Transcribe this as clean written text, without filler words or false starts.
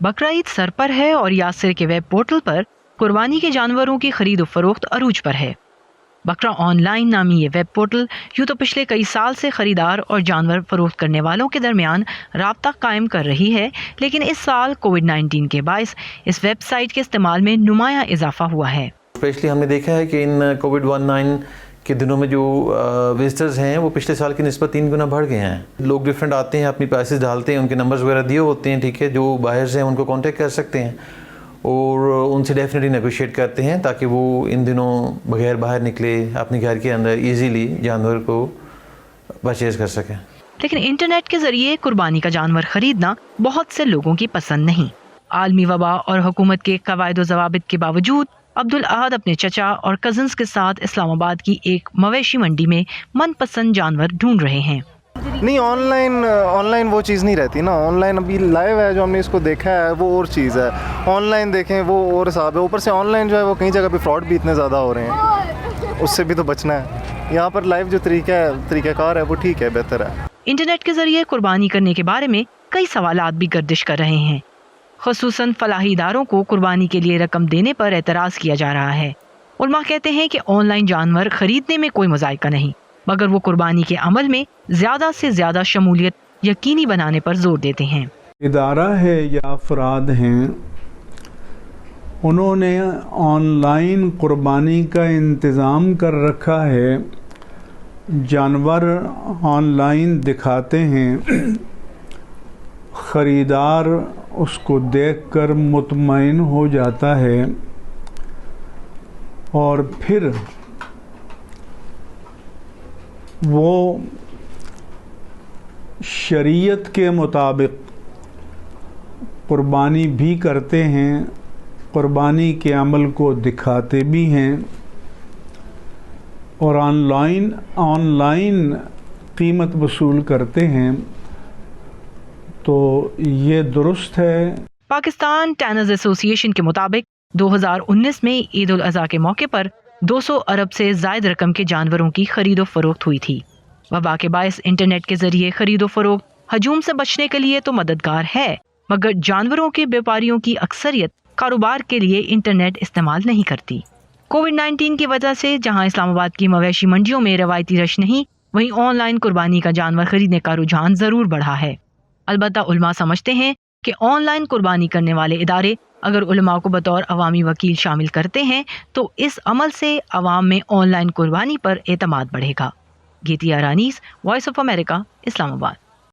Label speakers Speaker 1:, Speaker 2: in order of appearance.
Speaker 1: بقرہ عید سر پر ہے اور یاسر کے ویب پورٹل پر قربانی کے جانوروں کی خرید و فروخت عروج پر ہے۔ بقرہ آن لائن نامی یہ ویب پورٹل یوں تو پچھلے کئی سال سے خریدار اور جانور فروخت کرنے والوں کے درمیان رابطہ قائم کر رہی ہے، لیکن اس سال کووڈ-19 کے باعث اس ویب سائٹ کے استعمال میں نمایاں اضافہ ہوا ہے۔
Speaker 2: اسپیشلی ہم نے دیکھا ہے کہ ان کووڈ-19 کے دنوں میں جو وزٹرز ہیں وہ پچھلے سال کی نسبت 3 گنا بڑھ گئے ہیں۔ لوگ ڈفرینٹ آتے ہیں، اپنی پرائسز ڈالتے ہیں، ان کے نمبرز وغیرہ دیے ہوتے ہیں، ٹھیک ہے، جو بائرز ہیں ان کو کانٹیکٹ کر سکتے ہیں اور ان سے ڈیفینیٹلی نیگوشیٹ کرتے ہیں تاکہ وہ ان دنوں بغیر باہر نکلے اپنے گھر کے اندر ایزیلی جانور کو پرچیز کر سکیں۔
Speaker 1: لیکن انٹرنیٹ کے ذریعے قربانی کا جانور خریدنا بہت سے لوگوں کی پسند نہیں۔ عالمی وبا اور حکومت کے قواعد و ضوابط کے باوجود عبدالاحد اپنے چچا اور کزنز کے ساتھ اسلام آباد کی ایک مویشی منڈی میں من پسند جانور ڈھونڈ رہے ہیں۔
Speaker 3: نہیں، آن لائن وہ چیز نہیں رہتی نا۔ آن لائن ابھی لائیو ہے جو ہم نے اس کو دیکھا ہے وہ اور چیز ہے، آن لائن دیکھیں وہ اور حساب ہے۔ اوپر سے آن لائن جو ہے وہ کئی جگہ پہ فراڈ بھی اتنے زیادہ ہو رہے ہیں، اس سے بھی تو بچنا ہے۔ یہاں پر لائیو جو طریقہ کار ہے وہ ٹھیک ہے، بہتر ہے۔
Speaker 1: انٹرنیٹ کے ذریعے قربانی کرنے کے بارے میں کئی سوالات بھی گردش کر رہے ہیں، خصوصاً فلاحی اداروں کو قربانی کے لیے رقم دینے پر اعتراض کیا جا رہا ہے۔ علماء کہتے ہیں کہ آن لائن جانور خریدنے میں کوئی مذائقہ نہیں، مگر وہ قربانی کے عمل میں زیادہ سے زیادہ شمولیت یقینی بنانے پر زور دیتے ہیں۔
Speaker 4: ادارہ ہے یا افراد ہیں، انہوں نے آن لائن قربانی کا انتظام کر رکھا ہے، جانور آن لائن دکھاتے ہیں، خریدار اس کو دیکھ کر مطمئن ہو جاتا ہے اور پھر وہ شریعت کے مطابق قربانی بھی کرتے ہیں، قربانی کے عمل کو دکھاتے بھی ہیں اور آن لائن قیمت وصول کرتے ہیں، تو یہ درست ہے۔
Speaker 1: پاکستان ٹینرز ایسوسی ایشن کے مطابق 2019 میں عید الاضحیٰ کے موقع پر 200 ارب سے زائد رقم کے جانوروں کی خرید و فروخت ہوئی تھی۔ وبا کے باعث انٹرنیٹ کے ذریعے خرید و فروخت ہجوم سے بچنے کے لیے تو مددگار ہے، مگر جانوروں کے بیپاریوں کی اکثریت کاروبار کے لیے انٹرنیٹ استعمال نہیں کرتی۔ کووڈ-19 کی وجہ سے جہاں اسلام آباد کی مویشی منڈیوں میں روایتی رش نہیں، وہیں آن لائن قربانی کا جانور خریدنے کا رجحان ضرور بڑھا ہے۔ البتہ علماء سمجھتے ہیں کہ آن لائن قربانی کرنے والے ادارے اگر علماء کو بطور عوامی وکیل شامل کرتے ہیں تو اس عمل سے عوام میں آن لائن قربانی پر اعتماد بڑھے گا۔ گیتی ارانیس، وائس آف امریکہ، اسلام آباد۔